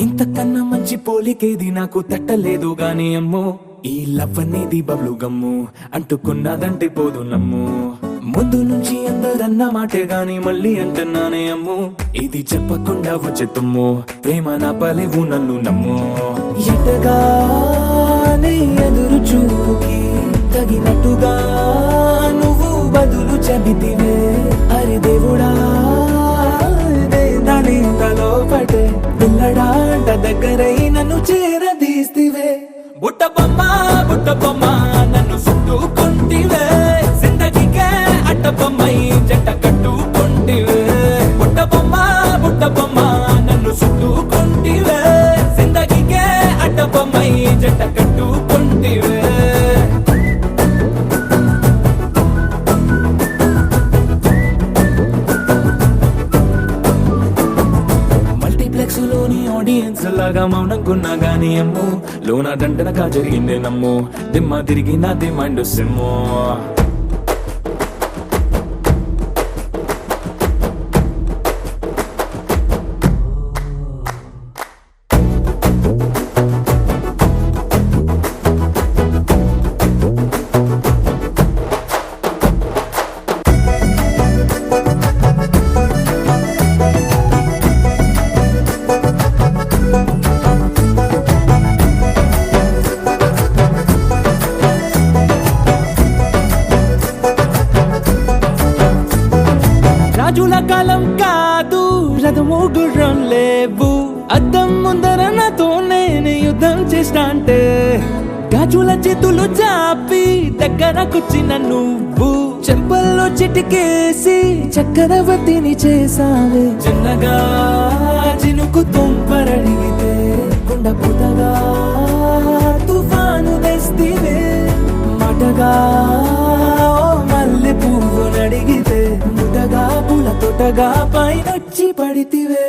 ఇంతకన్నా మంచి పోలికేది నాకు తట్టలేదు గాని అమ్మో, ఈ లవ్ అనేది బబ్లు గమ్ము అంటుకున్నదంటే పోదు నమ్ము. ముందు నుంచి అందరన్న మాటే గాని మళ్ళీ అంటున్నానే అమ్ము, ఇది చెప్పకుండా వచ్చే తుమ్ము, ప్రేమ నా పలేవు నన్ను నమ్ము. ఎటగానే ఎదురు చూకి తగినట్టుగా నువ్వు బదులు చెబితివే, అరి దేవుడా తలో పటే పిల్లడాంట దగ్గరై నన్ను చేరదీస్తివే. బుట్ట బొమ్మ నన్ను చుట్టుకుంటివే, జిందగీకే అట్ట బొమ్మై జంట కట్టుకుంటివే. బుట్ట బొమ్మ నన్ను చుట్టుకుంటివే, జిందగీకే అట్ట బొమ్మై జంట కట్టుకుంటివే. లోని ఆడియన్స్ లాగా మౌనంకున్నా గానీ అమ్ము, లోన దండనగా జరిగిందే నమ్ము, దిమ్మ తిరిగి నాది మైండ్ సిమ్ము. రాజుల కాలం కాదు, రథము గుర్రం లేవు, అద్దం ముందర నాతో నేను యుద్ధం చేస్తా అంటే, గాజుల చేతులు చాపి దగ్గరకొచ్చిన నువ్వు, చెంపల్లో చిటికేసి చక్రవర్తిని చేసావే. చిన్నగా చినుకు తుంపరడిగితే కుండ పుటగా తుఫాను తెస్తివే, మాటగా మల్లె పువ్వు నడిగితే ముటగా పుల తొటగా పైనొచ్చి పడితివే.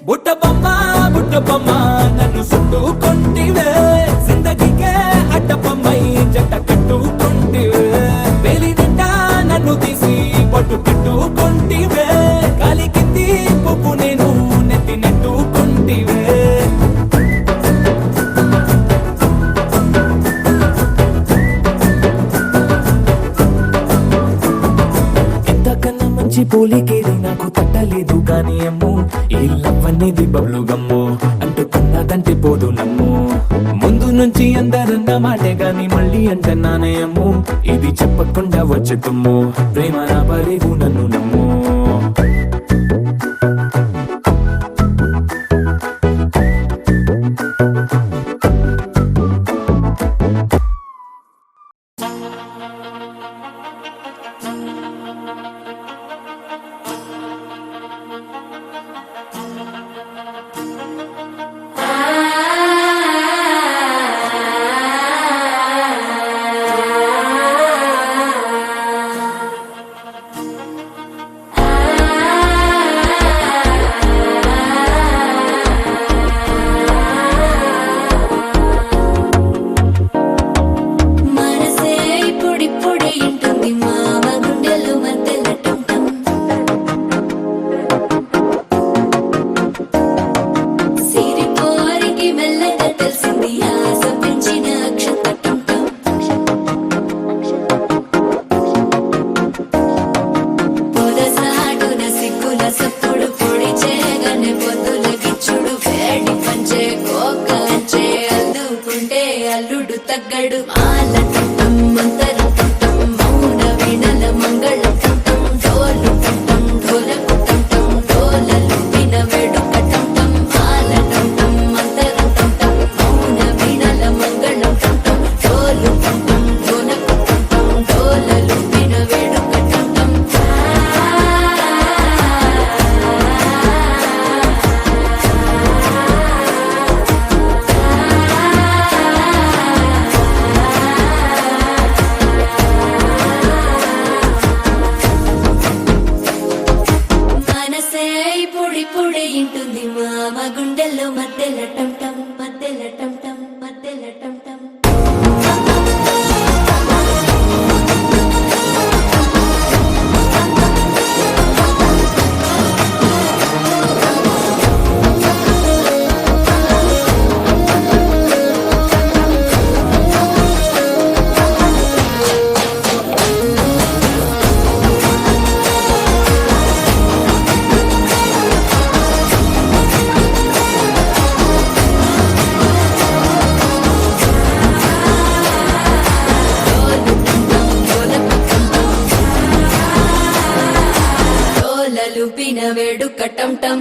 బుట్ట బొమ్మ నన్ను చుట్టుకుంటివే, జిందగీకే అట్ట బొమ్మై జంట కట్టుకుంటివే. వేలి నిండా నన్ను తీసి పట్టు కట్టుకుంటివే, కాలి కింది పువ్వు నేను నెత్తి నెట్టుకుంటివే. పోలికేది నాకు తట్టలేదు గాని అమ్ము, ఈ లవ్ అనేది బబ్లు గమ్ము అంటుకున్నదంటే పోదు నమ్ము. ముందు నుంచి అందరన్న మాటే గాని మళ్ళీ అంటున్నానే అమ్ము, ఇది చెప్పకుండా వచ్చే తుమ్ము, ప్రేమ నా పలేవు నన్ను నమ్ము. అల్లుడు తగ్గడు మాల మంతరం లుప్పిన వేడుక టం టం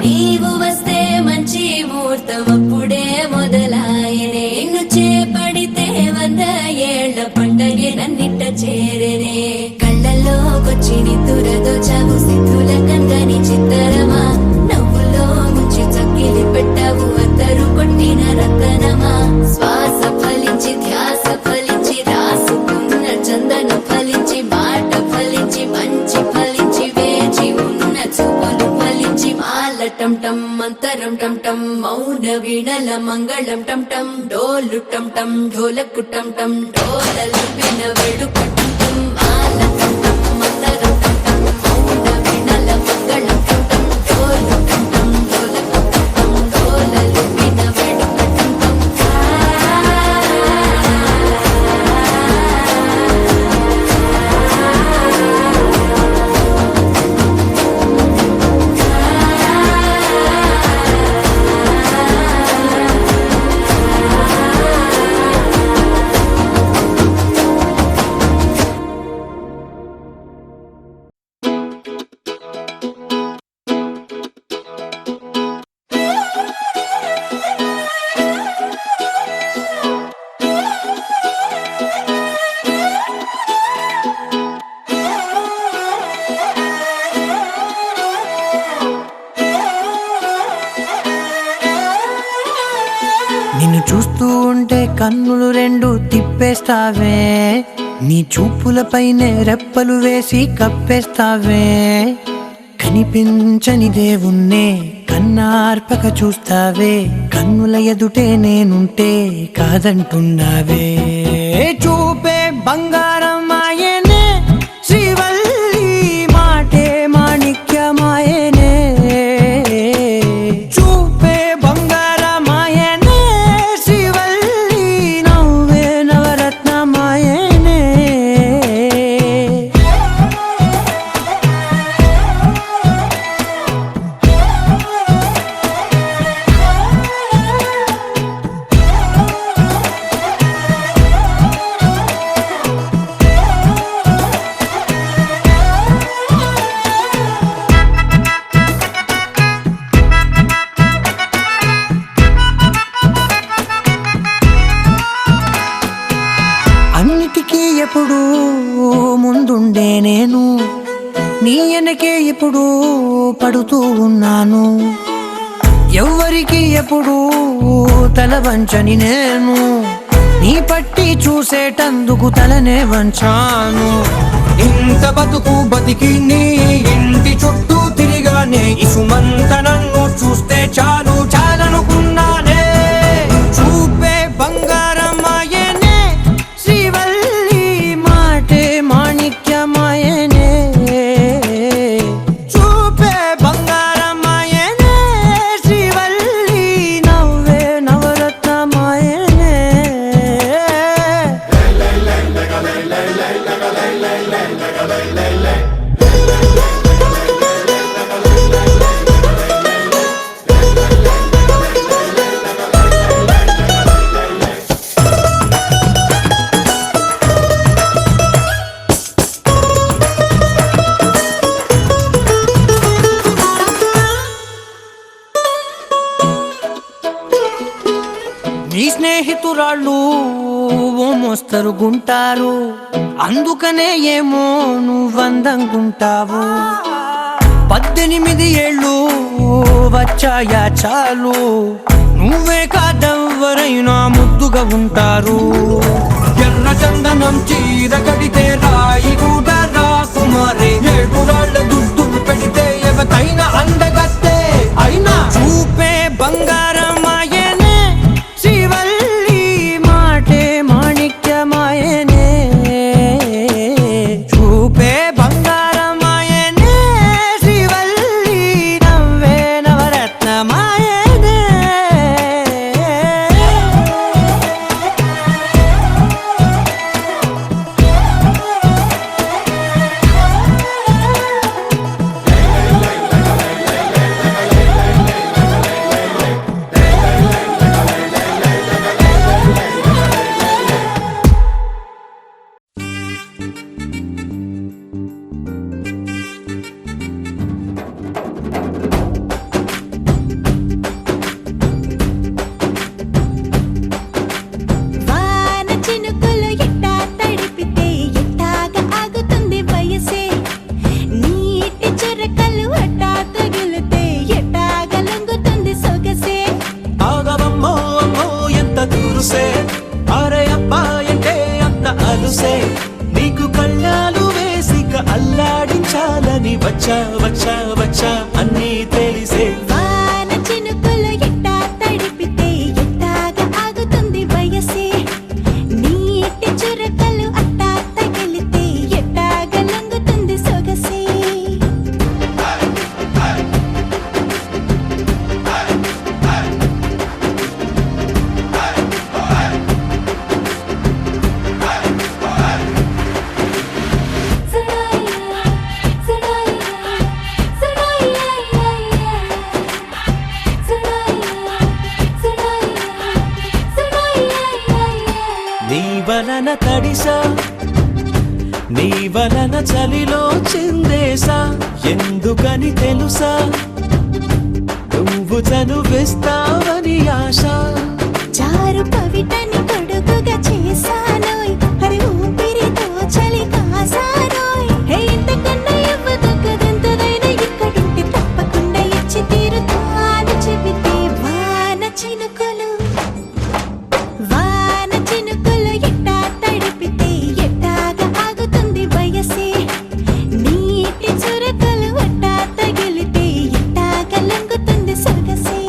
నీవు వస్తే మంచి ముహూర్తం అప్పుడే మొదలాయనే నిన్ను చేపడితే 100 ఏళ్ల పండగే నన్నిట్ట చేరనే కళ్ళల్లోకొచ్చి నిద్దురదోచావు సిద్ధుల కందని చిత్తరమా నవ్వులో ముంచి చక్కిలి పెట్టావు అద్దరు కొట్టిన రతనమా శ్వాస ఫలించి ధ్యాస ఫలించి రాసుకున్న చందనం ఫలించి మాట ఫలించి మంచి ఫలించి వేచి ఉన్న చూపులు ఫలించి మాల టం టం మంతరం టం టం మౌన వీణల మంగళం టం టం డోలు టం టం ఢోలకు టం టం డోలలు విన వేడుక టం టం మాల టం టం మంతరం టం టం మౌన వీణల మంగళం టం టం డోలు టం టం ఢోలకు టం టం డోలలు విన వేడుక టం టం నిన్ను చూస్తూ ఉంటే కన్నులు రెండు తిప్పేస్తావే నీ చూపులపైనే రెప్పలు వేసి కప్పేస్తావే కనిపించని దేవుణ్ణే కన్నార్పక చూస్తావే కన్నుల ఎదుటే నేనుంటే కాదంటున్నావే చూపే బంగారం ఆయనే శ్రీవల్లి మాటే మాణిక్యమాయనే చూపే బంగారమాయనే శ్రీవల్లి నవ్వే నవరత్నమాయనే అన్నిటికీ ఎప్పుడు ముందుండే నేను నీ వెనకే ఎప్పుడు పడుతూ ఉన్నాను ఎవ్వరికి ఎప్పుడు తల వంచని నేను నీ పట్టి చూసేటందుకు తలనే వంచాను ఇంత బతుకు బతికి నీ ఇంటి చుట్టూ తిరిగానే ఇసుమంత నన్ను చూస్తే చాలు చాలనుకున్నానే చూపే బంగారమాయనే శ్రీవల్లి మాటే మాణిక్యమాయనే చూపే బంగారమాయనే శ్రీవల్లి నవ్వే నవరత్నమాయనే నీ స్నేహితురాళ్ళు ఓ మోస్తరుగుంటారు అందుకనే ఏమో నువ్వందంగుంటావు 18 ఏళ్ళు వచ్చాయా చాలు నువ్వే కాదెవ్వరైనా ముద్దుగా ఉంటారు ఎర్ర చందనం చీర కడితే రాయి కూడా రాకుమారే 7 రాళ్ళ దుద్దులు పెడితే ఎవతైనా అందగత్తే అయినా చూపే బంగారమాయనే శ్రీవల్లి మాటే మాణిక్యమాయనే చూపే బంగారమాయనే శ్రీవల్లి నవ్వే నవరత్నమాయనే తడిసా నీ వలన చలిలో చిందేసా ఎందుకని తెలుసా నువ్వు చనువిస్తావని ఆశ చారు పవిటని కొడుకుగా చేశానోయ్ అరే ఊపిరితో చలి కాసానోయ్ హే ఇంతకన్నా ఇవ్వదగ్గదెంతదైనా ఇక్కడుంటే తప్పకుండా ఇచ్చి తీరుతాను చెబితే వాన చినుకులు ఎట్టా తడిపితే ఎట్టాగా ఆగుతుంది వయసే నీటి చురకలు అట్టా తగిలితే ఎట్టాగా లొంగుతుంది సొగసే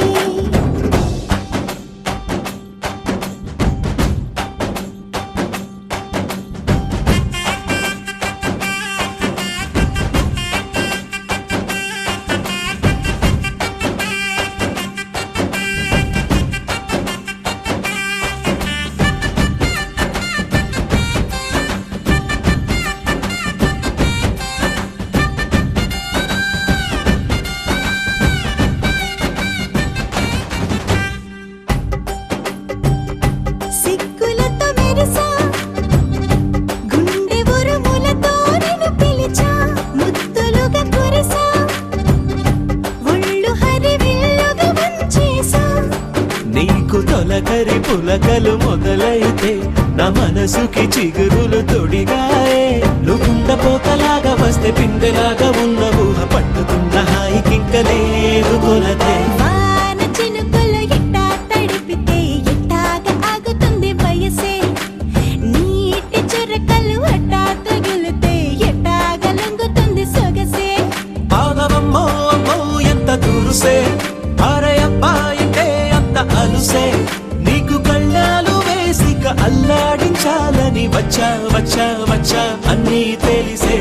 సిగ్గులతో మెరిసా గుండె ఉరుములతో నిన్ను పిలిచా ముద్దులుగా కురిసా ఒళ్ళు హరివిల్లుగా వంచేసా నీకు తొలకరి పులకలు మొదలైతే నా మనసుకి చిగురులు తొడిగాయే నువ్వుండ పోతలాగా వస్తే పిందెలాగా ఉన్న ఊహ పట్టుకున్న హాయికింక లేదు కొలతే వాన చినుకులు ఎట్టా తడిపితే ఎట్టాగా ఆగుతుంది వయసే నీటి చురకలు అట్టా తగిలితే ఎట్టాగా లొంగుతుంది సొగసే ఆగవమ్మో అమ్మో ఎంత దురుసే అరే అబ్బాయింటే అంత అలుసే నీకు కళ్ళాలు వేసిక అల్లాడించాలని వచ్చా వచ్చా వచ్చా అన్నీ తెలిసే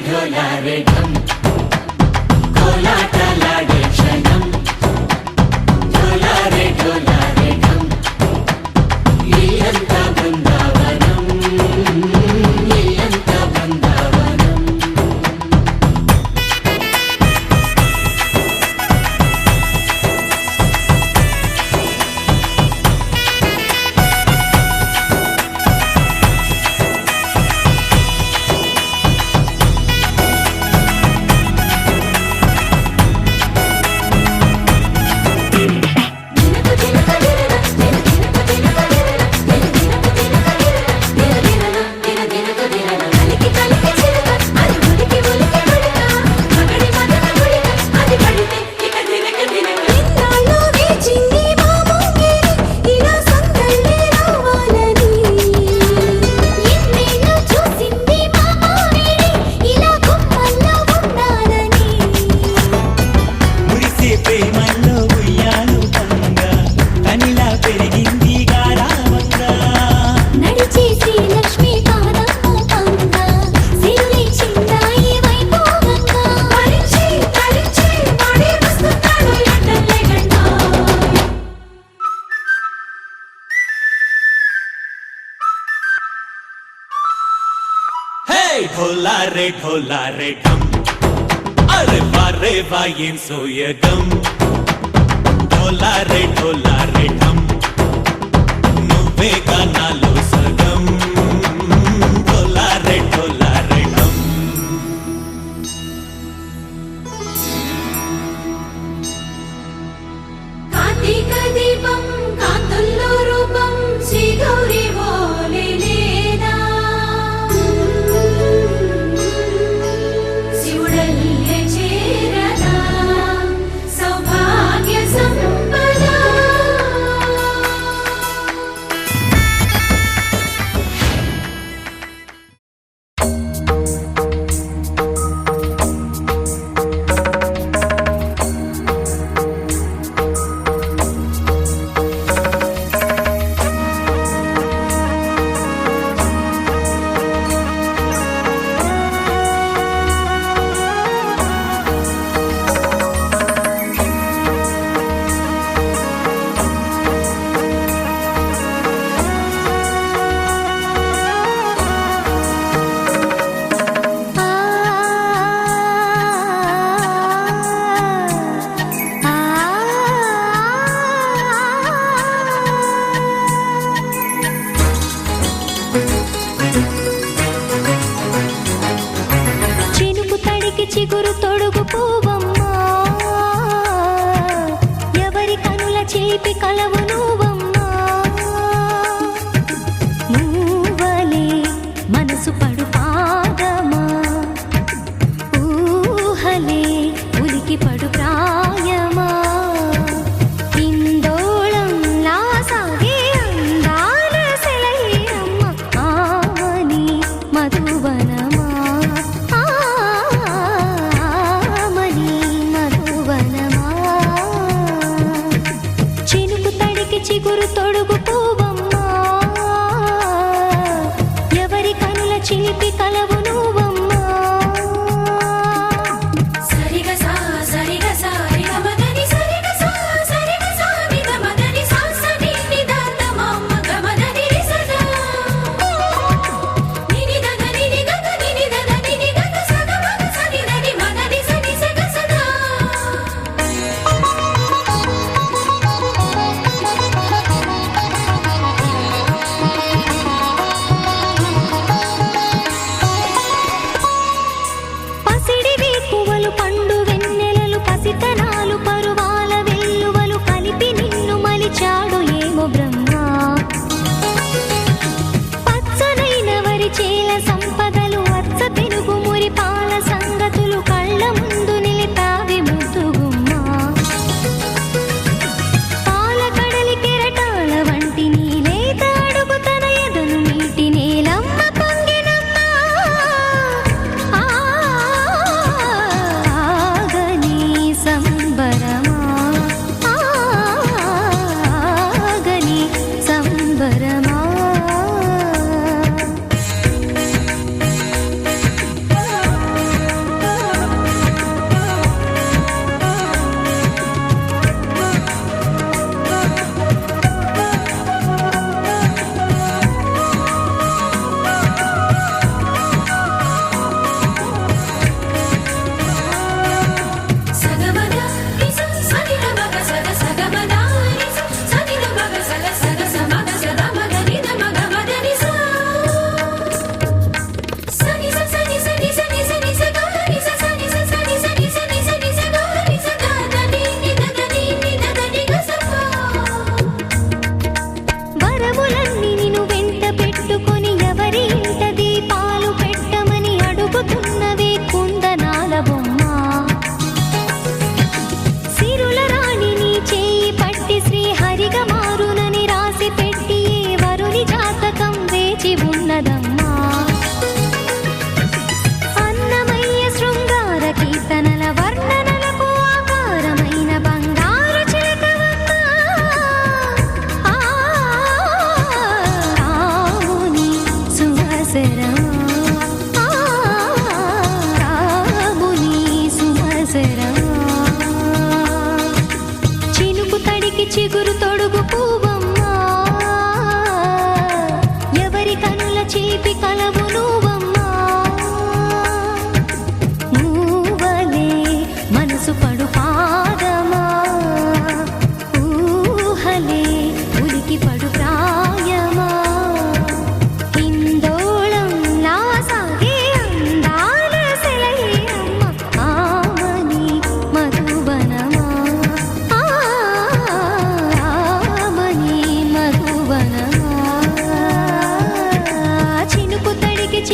ढोलारे ढम కోలాటలాడే క్షణం ढोलारे ढोलारे ढम ఇల్లంతా బృందావనం ఇల్లంతా బృందావనం ढोलारे ढोलारे ढम अरे वारे वायें सोयगम ढोलारे ढोलारे ढम నువ్వే గానాలో సగం ढोलारे ढोलारे ढम కార్తీక దీపం కాంతుల్లో రూపం శ్రీ గౌరీ ఓలే లేదా శివుడల్లే చేరదా సౌభాగ్య సంపద చిగురు తొడుగు పూవమ్మా ఎవరి కనుల చేపి కలవు నువ్వమ్మా నువ్వలే మనసు పడు పాదమా ఊహలే ఉలికి పడు ప్రాయమా ఇందోళంలా సాగే అందాల సెలయేరమ్మ ఆమని మధువనమా చిగురు తొడుగు పూవమ్మా ఎవరి కనుల చిలిపి కలవు నువ్వమ్మా సరిగ సా సరిగ సా రిగ మదని సరిగ సా సరిగ సా రిగ మదని సా సని నిదాత మమ్మ గమదని రిసదా నిని దగ నిని గగ నిని దగ నిని గగ సగ మగ సని దని మదని సని సగ సదా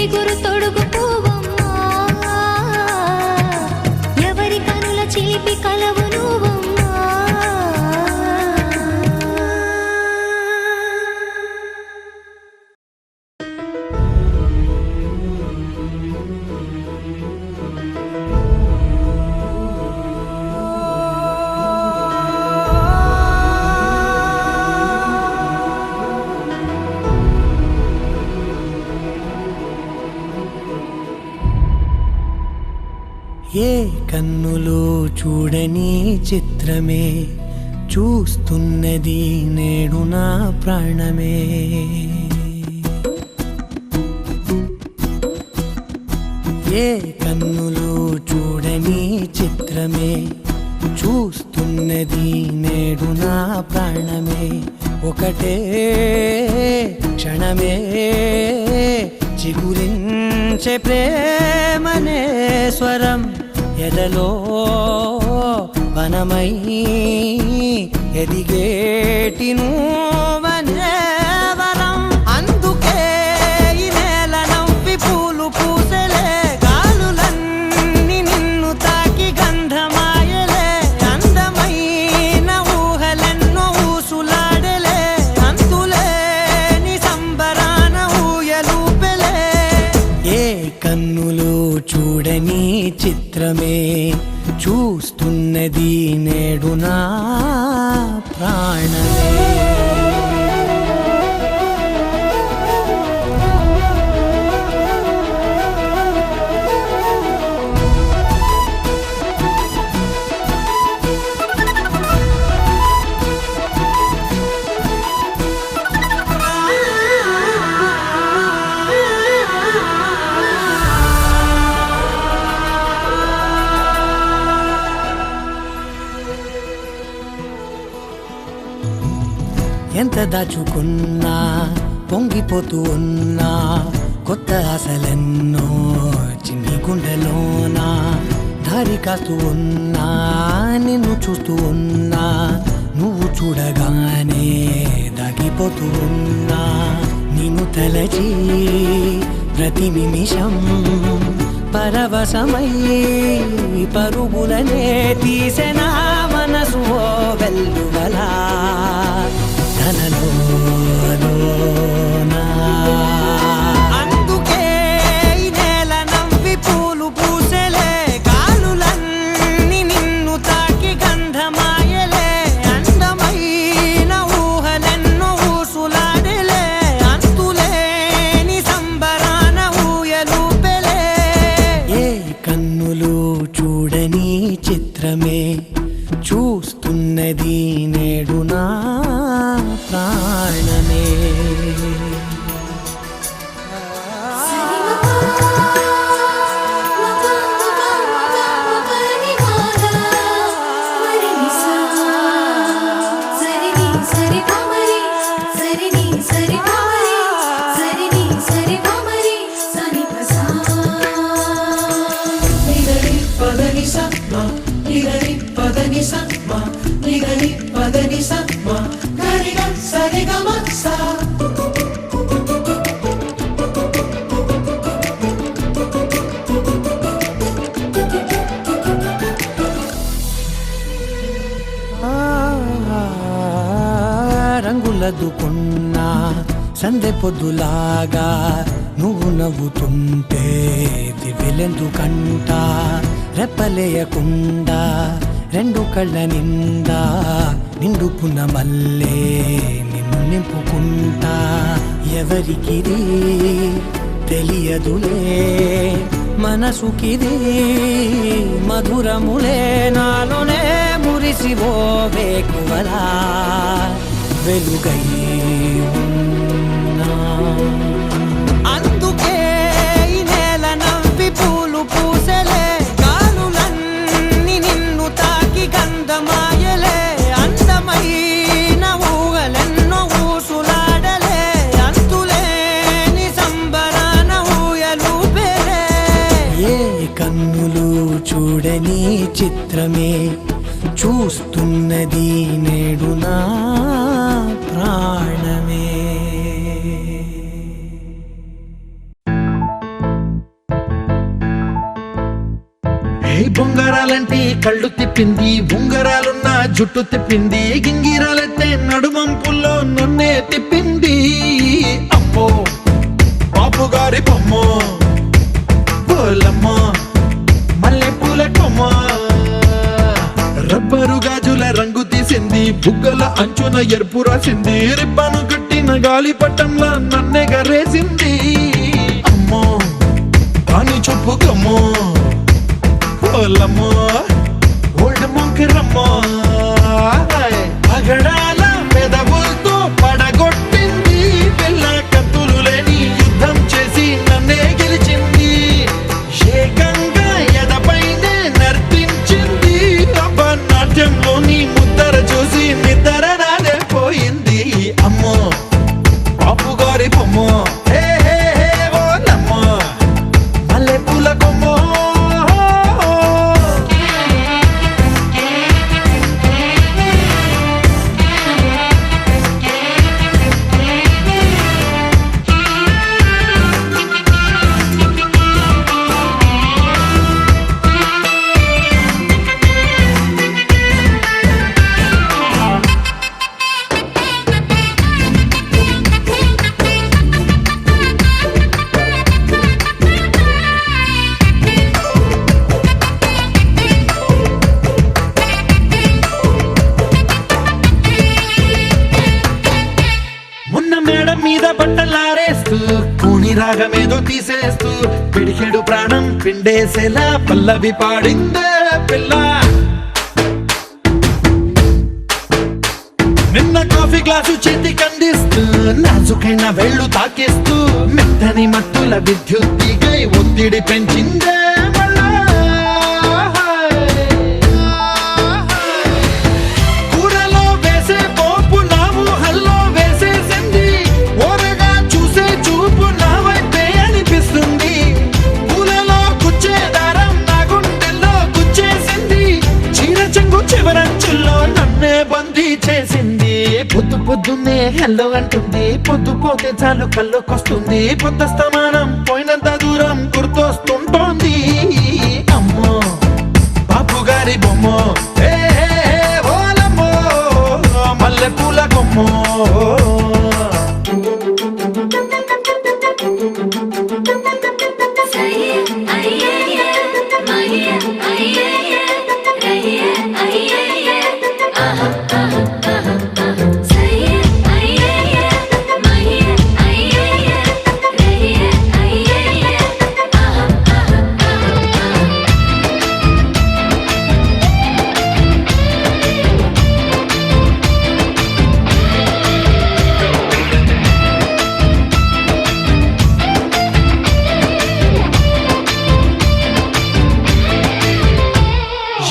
చిగురు తొడుగు పువ్వమ్మా ఎవరి కనుల చిలిపి కలవు నువ్వమ్మా ఏ కన్నులో చూడని చిత్రమే చూస్తున్నది నేడు నా ప్రాణమే ఏ కన్నులో చూడని చిత్రమే చూస్తున్నది నేడు నా ప్రాణమే ఒకటే క్షణమే చిగురించే ప్రేమనే స్వరం ఎదలో వనమై ఎదిగేటి నువ్వనే వరం అందుకే ఈ నేల నవ్వి పూలు పూసెలే గాలులన్నీ నిన్ను తాకి గంధమాయలే అందమైన ఊహలెన్నో ఊసులాడలే అంతులేని సంబరాన ఊయలూపెలే ఏ కన్నులో చూడని చిత్రమే చూస్తున్నది నేడు నా ప్రాణమే ఎంత దాచుకున్నా పొంగిపోతూ ఉన్నా కొత్త ఆశలెన్నో చిన్ని గుండెలోనా దారి కాస్తూ ఉన్నా నిన్ను చూస్తూ ఉన్నా నువ్వు చూడగానే దాగిపోతూ ఉన్నా నిన్ను తలచి ప్రతి నిమిషం పరవశమై పరుగులనే తీసెనా మనసు ఓ వెల్లువలా అందుకే ఈ నేల నవ్వి పూలు పూసెలే గాలులన్నీ నిన్ను తాకి గంధమాయలే అందమైన ఊహలెన్నో ఊసులాడలే అంతులేని సంబరాన ఊయలూపెలే ఏ కన్నులు చూడని చిత్రమే చూస్తున్నది నేడు నా ప్రాణమే రంగులదుకున్నా సందె పొద్దులాగా నువ్వు నవ్వుతుంటే దివ్యలెందుకంట రెప్పలేయకుండా రెండు కళ్ళ నిండా నిండుకున్న మల్లే నిన్ను నింపుకుంటా ఎవరికిది తెలియదులే మనసుకిది మధురములే నాలోనే మురిసివో వేకువలా వెలుగై ఉన్నా అందుకే ఈ నేల నవ్వి పూలు పూసెలే గాలులన్నీ నిన్ను తాకి గంధమాయలే అందమైన ఊహలెన్నో ఊసులాడలే అంతులేని సంబరాన ఊయలూపెలే ఏ కన్నులు చూడని చిత్రమే చూస్తున్నది నేడు నా ప్రాణమే బొంగరాలంటే కళ్ళు తిప్పింది, ఉంగరాలున్న జుట్టు తిప్పింది, గింగిరాలైతే నడుమంపుల్లో నన్నే తిప్పింది. అమ్మో బాపు గారి బొమ్మ, పోలమ్మ మల్లె పూల కొమ్మ, రబ్బరు గాజుల రంగు తీసింది, బుగ్గల అంచున ఎరుపు రాసింది, రిబ్బను కట్టిన గాలి పట్టంలా నన్నే గరేసింది. అమ్మో దాని చెప్పుకమ్మో, పోలమ్మో ఓల్డ్ మొంకిరమ్మో, పగడాల పెదవులతో పడగొట్టింది, పిల్ల కత్తులు లేని యుద్ధం చేసి నన్నే గెలిచింది, ఏకంగా ఎదపైనే నర్తించింది, నాట్యంలోని ముద్దర చూసి నిద్ర నాదే పోయింది. అమ్మో బాపు గారి బొమ్మో, హే హే హే ఓలమ్మో మల్లె పూల కొమ్మో. మొన్న మేడం మీద బట్టలారేస్తూ, కూని రాగమేదో తీసేస్తూ, పిడికెడు ప్రాణం పిండేసేలా పల్లవి పాడిందే పిల్ల. నిన్న కాఫీ గ్లాసు చేతి కందిస్తూ, నాజుకైన వేళ్ళు తాకిస్తూ, మెత్తని మత్తుల విద్యుత్తిగై ఒత్తిడి పెంచిందే మళ్ళా. కూరలో వేసే పోపు నా ఊహల్లో వేసేసింది, ఓరగా చూసే చూపు నా వైపే అనిపిస్తుంది, పూలలో గుచ్చే దారం నా గుండెల్లో గుచ్చేసింది, చీర చెంగు చివరంచుల్లో నన్నే బందీ చేసింది. పొద్దు పొద్దున్నే హెల్లో అంటుంది, పొద్దు పోతే చాలు కళ్ళొకొస్తుంది, పొద్దు స్తమానం పోయినంత దూరం గుర్తొస్తుంటోంది. అమ్మో బాపు గారి బొమ్మో, హే హే హే ఓలమ్మో మల్లె పూల కొమ్మో.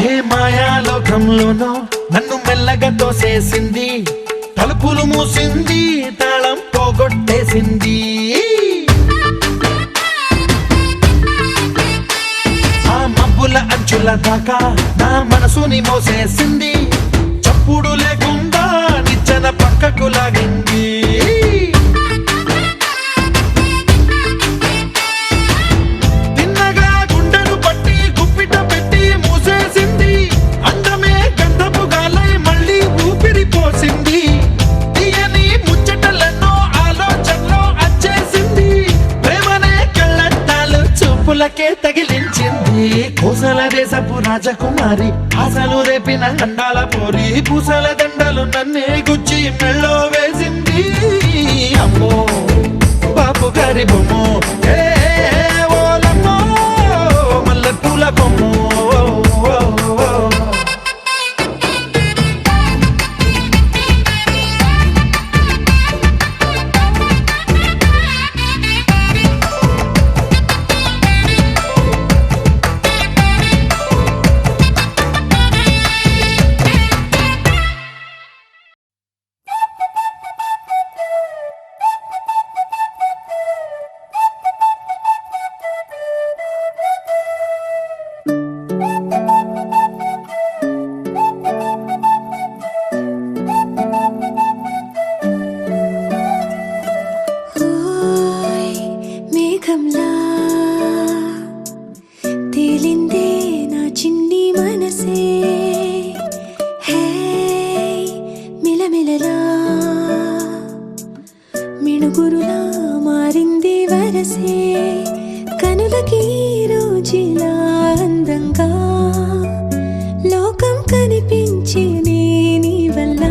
ఏ మాయాలోకంలోనో నన్ను మెల్లగా తోసేసింది, తలుపులు మూసింది, తాళం పోగొట్టేసింది, ఆ మబ్బుల అంచుల దాకా నా మనసుని మోసేసింది, చప్పుడు లేకుండా నిచ్చెన పక్కకు లాగింది, తిన్నగా గుండెను పట్టి గుప్పిట పెట్టి మూసేసింది, అందమే గంధపు గాలై మళ్ళీ ఊపిరి పోసింది, తీయని ముచ్చటలెన్నో ఆలోచనలో అచ్చేసింది, ప్రేమనే కళ్ళట్టాలు చూపులకే తగిలించింది, కోసల దేశపు రాజకుమారి ఆశలు రేపిన అండాల పోరి, పూసల దండలు నన్నే గుచ్చి మెళ్ళో వేసింది. అమ్మో బాపు గారి బొమ్మో, హే హే ఓలమ్మో మల్లె పూల కొమ్మో. కనులకి ఈ రోజులా అందంగా లోకం కనిపించే నీ వల్ల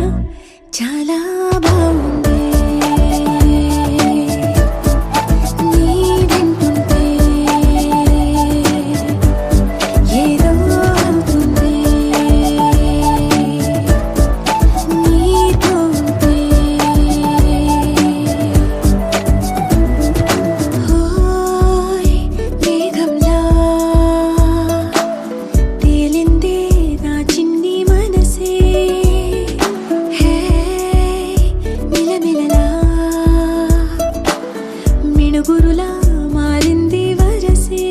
చాలా బాగుంది. నీ వింటుంటే ఏదో అవుతుంది. నీతో ఉంటే హోయ్ మేఘంలా తేలిందే నా చిన్ని మనసే. హే మిలమిలలా మిణుగురులా మారింది వరసే.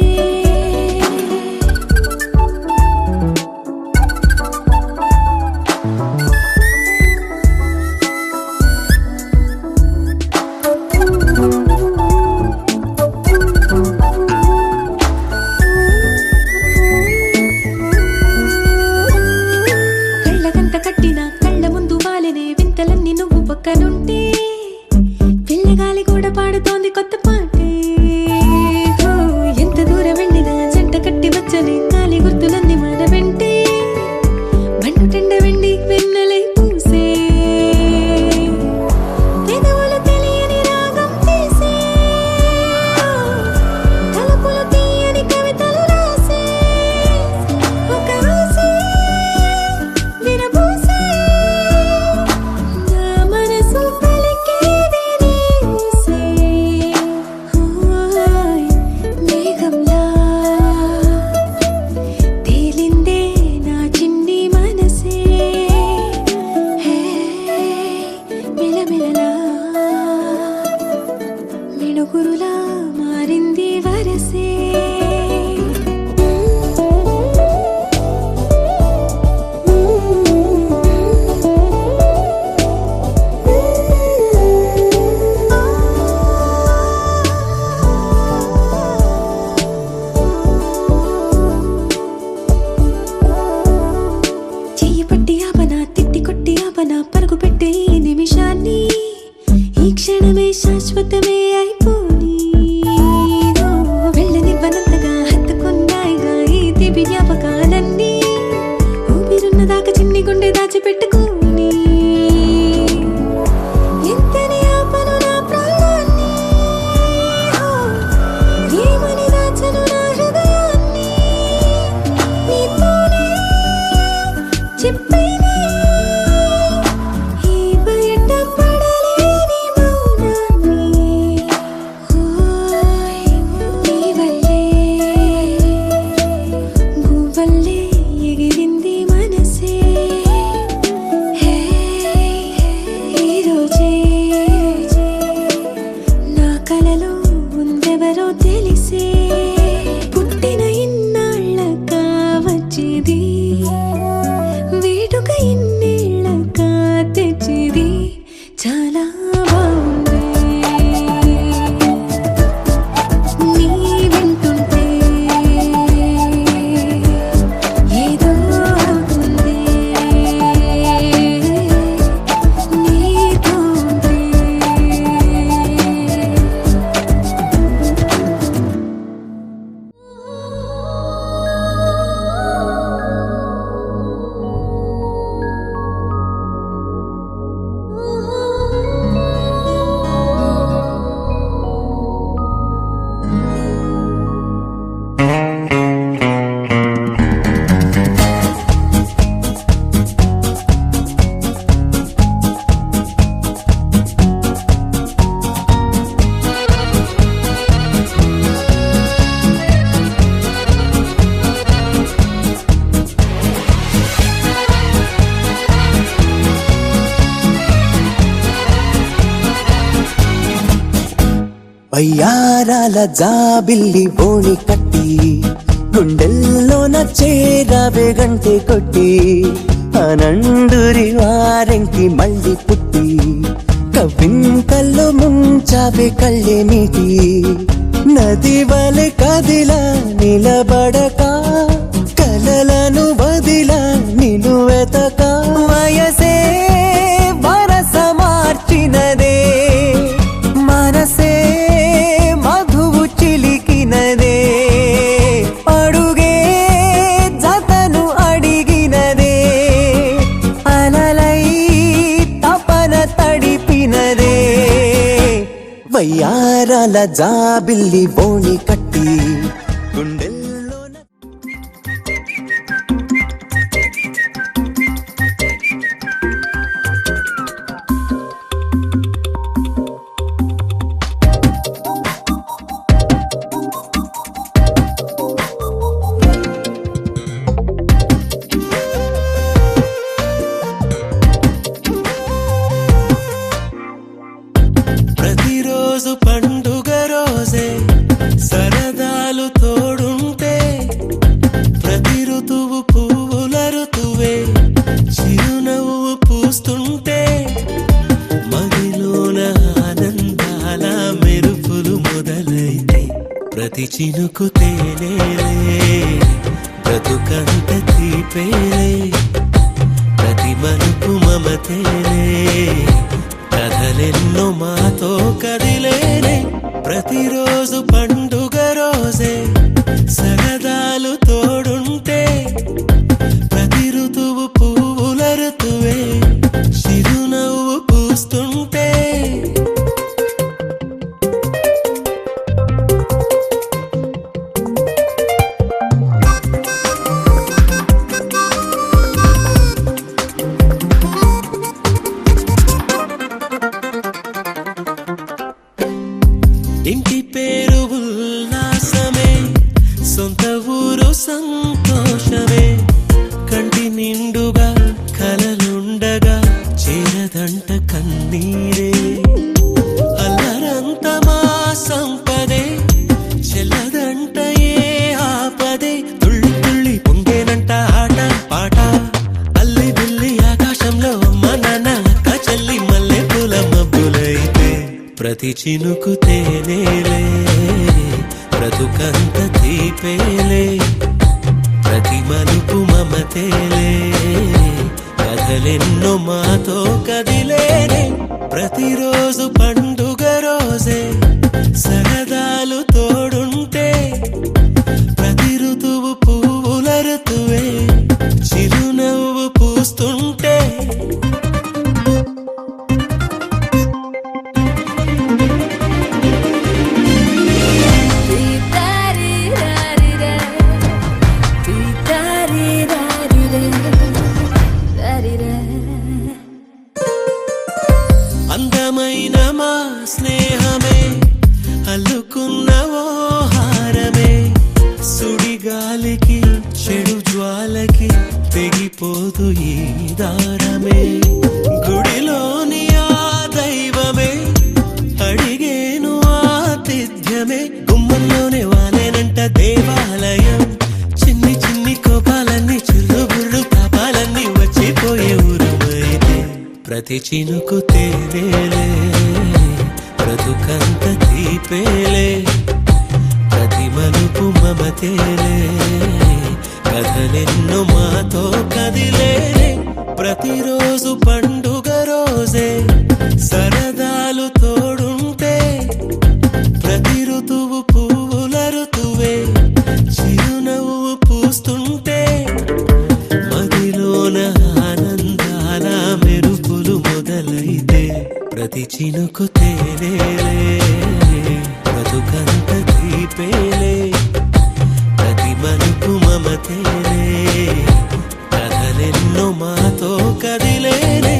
కళ్ళకంత కట్టిన కళ్ళ ముందు వాలినే వింతలన్నీ నువ్వు పక్కనుంటే పిల్లగాలి కూడా పాడుతోంది కొత్త పాటే. హో, ఎంత దూరం వెళ్ళినా జంట కట్టి వచ్చని గాలి గుర్తులన్నీ మన వెంటే బండుటెండ వెండి వెన్నెలై పూసే. పెదవులు తెలియని రాగం తీసే తలుపులు తీయని కవితలు రాసే. ఒక ఆసే విరబూసే నా మనసు పలికేది నీ ఊసే. హోయ్ మేఘంలా తేలిందే నా చిన్ని మనసే. హే మిలమిలలా మిణుగురులా మారింది వరసే. చెయ్యి పట్టి ఆపన తిట్టి కొట్టి ఆపన పరుగు పెట్టే ఈ నిమిషాన్ని ఈ క్షణమే శాశ్వతమే అయిపోని. ఓ, వెళ్ళనివ్వనంతగా హత్తుకున్నాయిగా ఈ దివ్య జ్ఞాపకాలన్నీ ఊపిరున్నదాకా చిన్ని గుండె దాచిపెట్టుకోని. ఎంతని ఆపను నా ప్రాణాన్ని. ఓ, ఏమని దాచను నా హృదయాన్ని. నీతోనే చెప్పేనే ఈ బయట పడలేని మౌనాన్ని. హోయ్ నీ వల్లే గువ్వల్లే ఎగిరింది మనసే. హే ఈ రోజే నా కలలో ఉందెవరో తెలిసే. పుట్టిన ఇన్నాళ్ళకా వచ్చేది వేడుక ఇన్నేళ్ళకా తెచ్చేది చాలా బాగుంది. నీ వింటుంటే ఏదో అవుతుంది. నీతో ఉంటే వయ్యారాల జాబిల్లి బోణి కట్టి గుండెల్లోన చేరావే గంటె కొట్టి అనండురి వారెంకి మళ్ళీ పుట్టి కవ్వింతల్లో ముంచావే కళ్ళే నీటి నది వలె కదిలా నిలబడక కలలను వదిలా నిను వెతక వయసే వరస మార్చినదే మనసే మధువు చిలికినదే వజ్రాల జాబిల్లి బోణి కట్టి గుండెల్లోన ప్రతిరోజు పండుగ రోజే సరదాలు తోడుంటే ప్రతి ఋతువు పువ్వుల ఋతువే చిరునవ్వు పూస్తుంటే మదిలోన ఆనందాల మెరుపులు మొదలైతే ప్రతి చినుకు తేనేలే బ్రతుకంత తీపేలే ప్రతి మలుపు మమతేలే కథలెన్నో మాతో కదిలేనే ప్రతిరోజు పండుగ రోజే సరదాలు తోడుంటే ప్రతి ఋతువు పువ్వుల ఋతువే చిరునవ్వు పూస్తుంటే ఇంటి పేరు ఉల్లాసమే సొంత ఊరు సంతోషమే కంటి నిండుగా కలలుండగా చేరదంట కన్నీరే అల్లరంత మా సంపదే చెల్లదంట ఏ ఆపదే తుళ్ళి తుళ్ళి పొంగేనంట ఆట పాట అల్లి బిల్లి ఆకాశంలో అమ్మ నాన్న అక్క చెల్లి మల్లె పూల మబ్బులైతే ప్రతి చినుకు తేనేలే బ్రతుకంత తీపేలే ప్రతి మలుపు మమతేలే కథలెన్నో మాతో కదిలేనే ప్రతిరోజు పండుగ రోజే సరదాలు తోడుంటే ప్రతి ఋతువు పువ్వుల ఋతువే చిరునవ్వు పూస్తుంటే అందమైన మా స్నేహమే అల్లుకున్న ఓ హారమే సుడిగాలికి చెడు జ్వాలకి తెగిపోదు ఈ దారమే గుడిలోని ఆ దైవమే అడిగేను ఆతిథ్యమే గుమ్మంలోనే వాలేనంట దేవాలయం చిన్ని చిన్ని కోపాలన్నీ చిల్లుబుర్రు తాపాలన్నీ వచ్చిపోయే ఊరుమైతే ప్రతి చినుకు తేనేలే బ్రతుకంత తీపేలే ప్రతి మలుపు మమతేలే కథలెన్నో మాతో కదిలేనే ప్రతిరోజు పండుగ రోజే సరదాలు తోడుంటే ప్రతి ఋతువు పువ్వుల ఋతువే చిరునవ్వు పూస్తుంటే మదిలోన ఆనందాల మెరుపులు మొదలైతే ప్రతి చినుకు తేనేలే బ్రతుకంత తీపేలే ప్రతి మలుపు మమతేలే కథలెన్నో మాతో కదిలేనే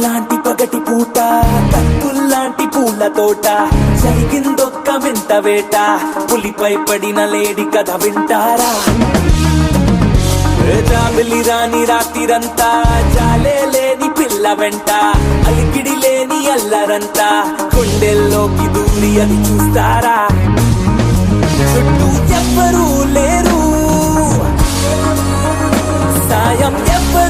లాంటి పగటి పూట కత్తుల్లాంటి పూల తోట జరిగిందొక్క వింత వేట పులిపై పడిన లేడి కథ వింటారా జాబిలి రాని రాత్రిరంతా జాలే లేని పిల్ల వెంట అలికిడి లేని అల్లరంతా గుండెల్లోకి దూరి అది చూస్తారా చుట్టూ ఎవ్వరూ లేరు సాయం ఎవ్వరు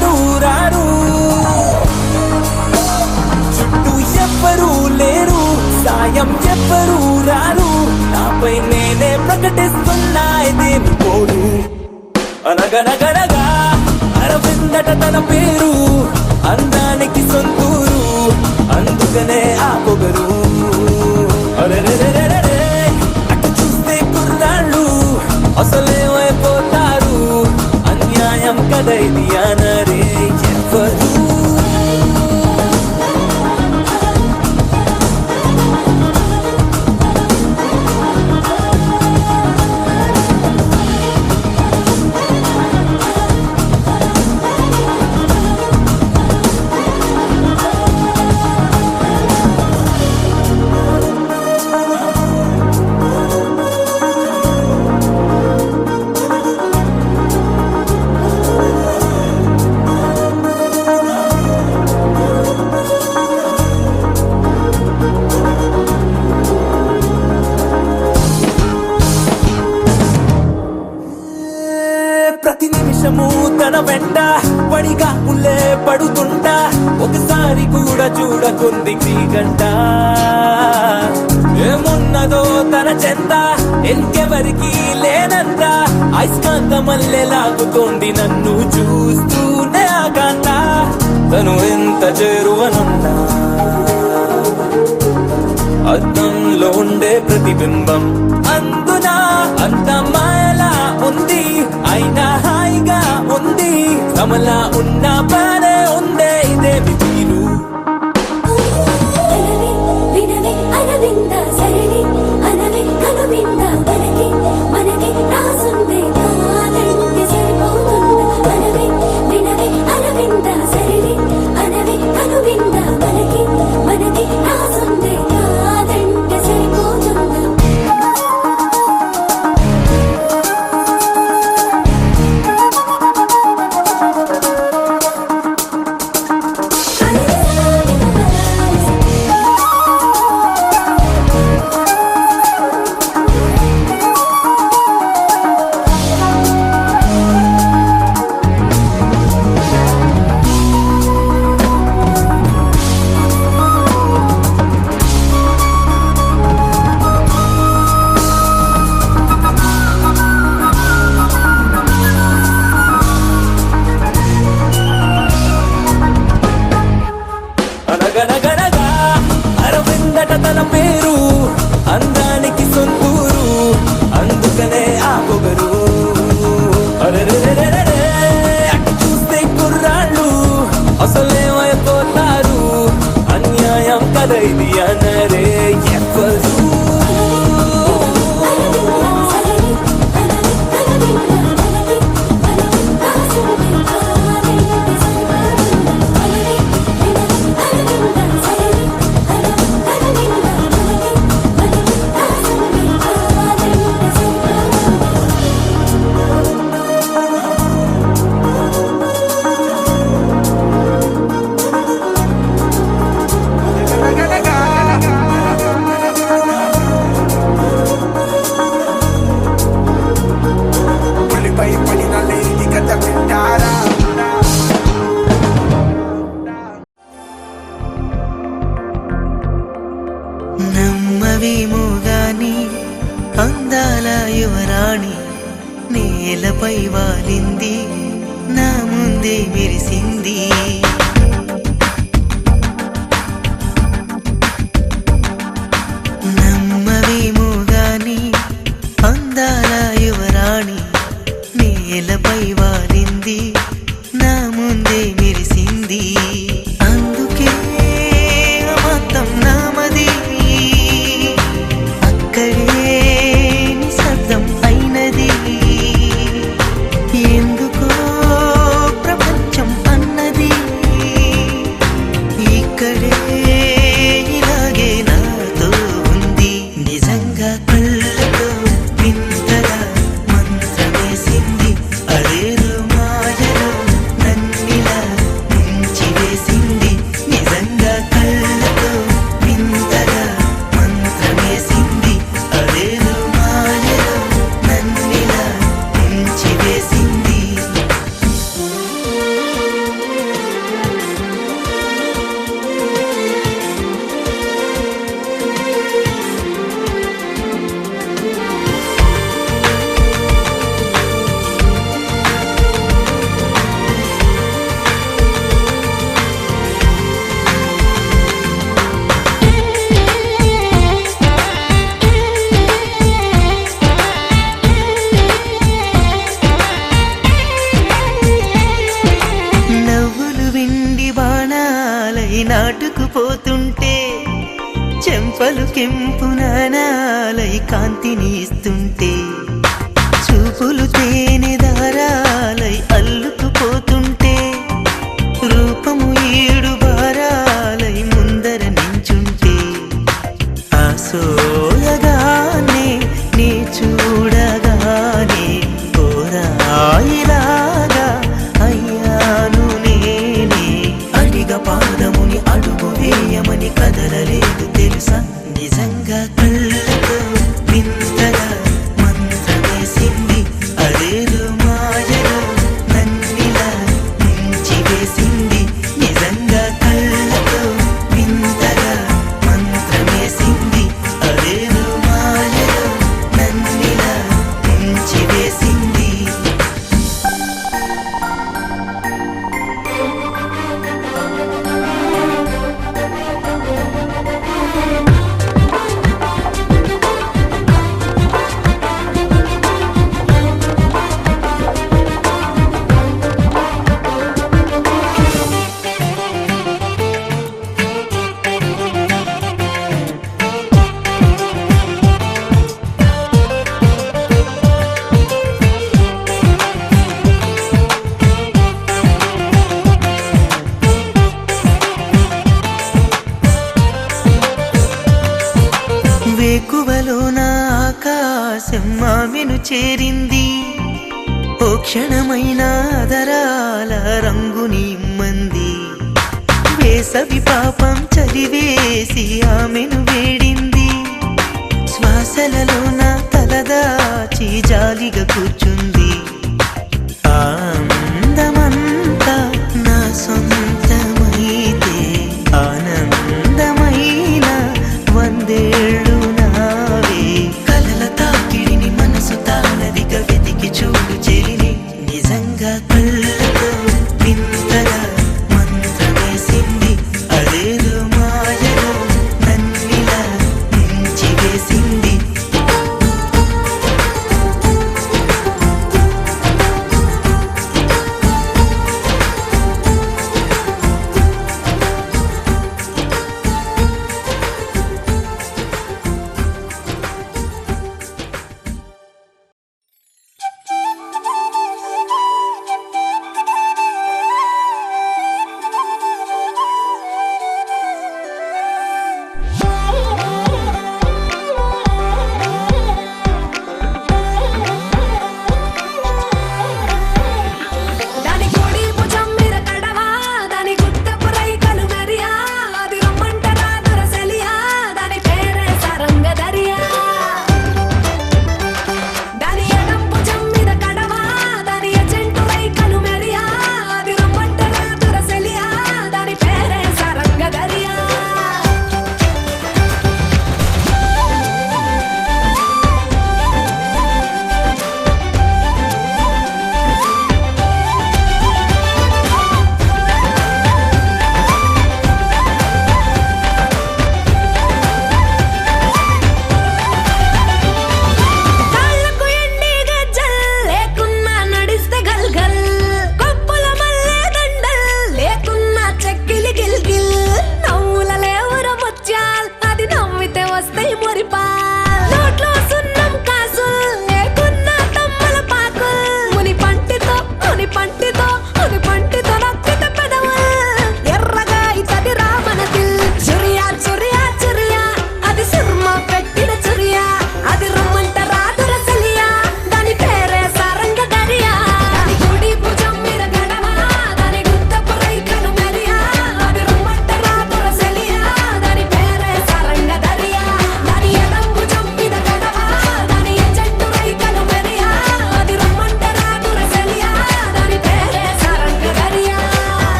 అందుకనే ఆ పొగరు. అరెరెరెరెరెరే, అటు చూస్తే కుర్రాళ్ళు అసలేమైపోతారు. అన్యాయం కదా ఇది అనరే ఎవరు. ప్రతి నిమిషము తన వెంట పడిగా ఉల్లే పడుతుంటా. ఒకసారి కూడా చూడకుంది గంట. ఏమున్నదో తన చెంత ఇంకెవరికి లేనంత. అయస్కాంత మల్లె లాగుతోంది నన్ను చూస్తూనే ఆకాంత. తను ఎంత చేరువనున్నా అద్దంలో ఉండే ప్రతిబింబం. అందునా అంత మాయలా ఉంది, అయినా హాయిగా ఉంది. కమలా ఉన్న బానే ఉందే ఇదేమి తీరు. అనవే వినవే అరవింద సరిని అనవే కనువింద మనకి మనకి రాసుందే కాదంటే సరిపోతుందా. అనవే వినవే అరవింద సరిని అనవే కనువింద మనకి మనకి రాసుందే కాదంటే సరిపోతుందా. అనగనగనగా అరవిందట తన పేరు, అందానికి సొంతూరు. అందుకనే ఆ పొగరు. అరెరెరెరెరెరే, అటు చూస్తే కుర్రాళ్ళు అసలేమైపోతారు. అన్యాయం కదా ఇది అనరే ఎవరు. పులిపై పడిన లేని కథ వింటారా? నమ్మవేమో గాని అందాల యువరాణి నేలపై వాలింది, నా ముందే మెరిసింది. నమ్మవేమో గాని అందాల యువరాణి నేలపై వాలింది, నా ముందే మెరిసింది. అందుకే అమంతం నామది, అక్కడే నిశ్శబ్దం అయినది. ఎందుకో ప్రపంచం అన్నది కళ్ళి నాటుకుపోతుంటే చెంపలు కెంపు నానాలై కాంతిని ఇస్తుంటే చూపులు తేనె దారాలై అల్లుకుపోతుంటే రూపము ఏడు బారాలై ముందర నించుంటే ఆసోయగానే నీ చూడగానే కోరాయిలాగా అయ్యాను నేనే అడిగ పాదముని అడుగు వేయమని కదలలేదు తెలుసా నిజంగా కళ్ళతో వింతగా మంత్రమేసింది అదేదో మాయలో నన్నిలా ముంచివేసింది నిజంగా కళ్ళతో వింతగా మంత్రమేసింది అదేదో మాయలో నన్నిలా ముంచివేసింది వేకువలో నా ఆకాశం ఆమెను చేరింది ఓ క్షణమైన ఆదరాల రంగుని ఇమ్మంది వేసవి పాపం చలివేసి ఆమెను వేడింది శ్వాసలలో నా తలదాచి జాలిగా కూర్చుంది ఆనందమంతా నా సొంతమైతే ఆనందమైన వందేళ్ళు నావే కలల తాకిడిని మనసు తానదిగా వెతికి చూడు చెలిని నిజంగా కళ్ళతో వింతగా మంత్రమేసింది అదేదో మాయలో నన్నిలా ముంచివేసింది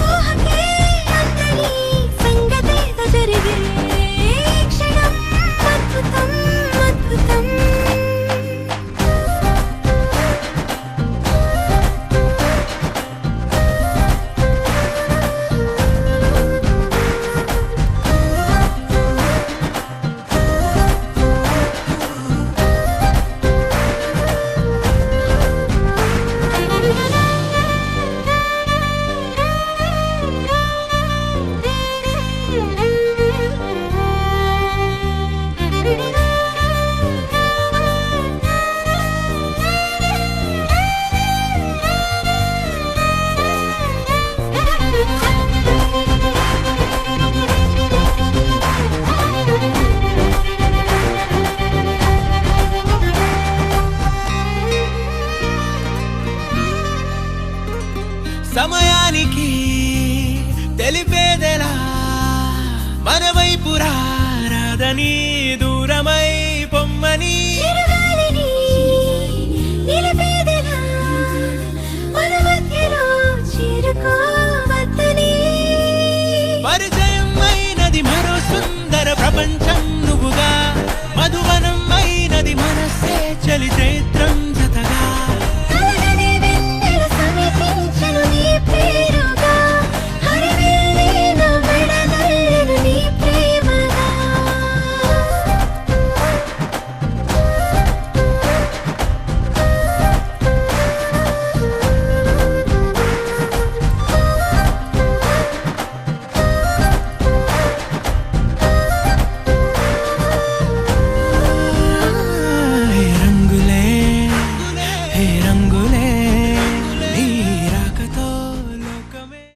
ఊహకే అందని సంగతేదో జరిగే క్షణం అద్భుతం అద్భుతం సమయానికి తెలిపేదెలా మన వైపు రాదని దూరమై పొమ్మని చిరుగాలిని నిలిపేదెలా మన మధ్యలో చేరుకోవద్దని పరిచయం అయినది మరో సుందర ప్రపంచం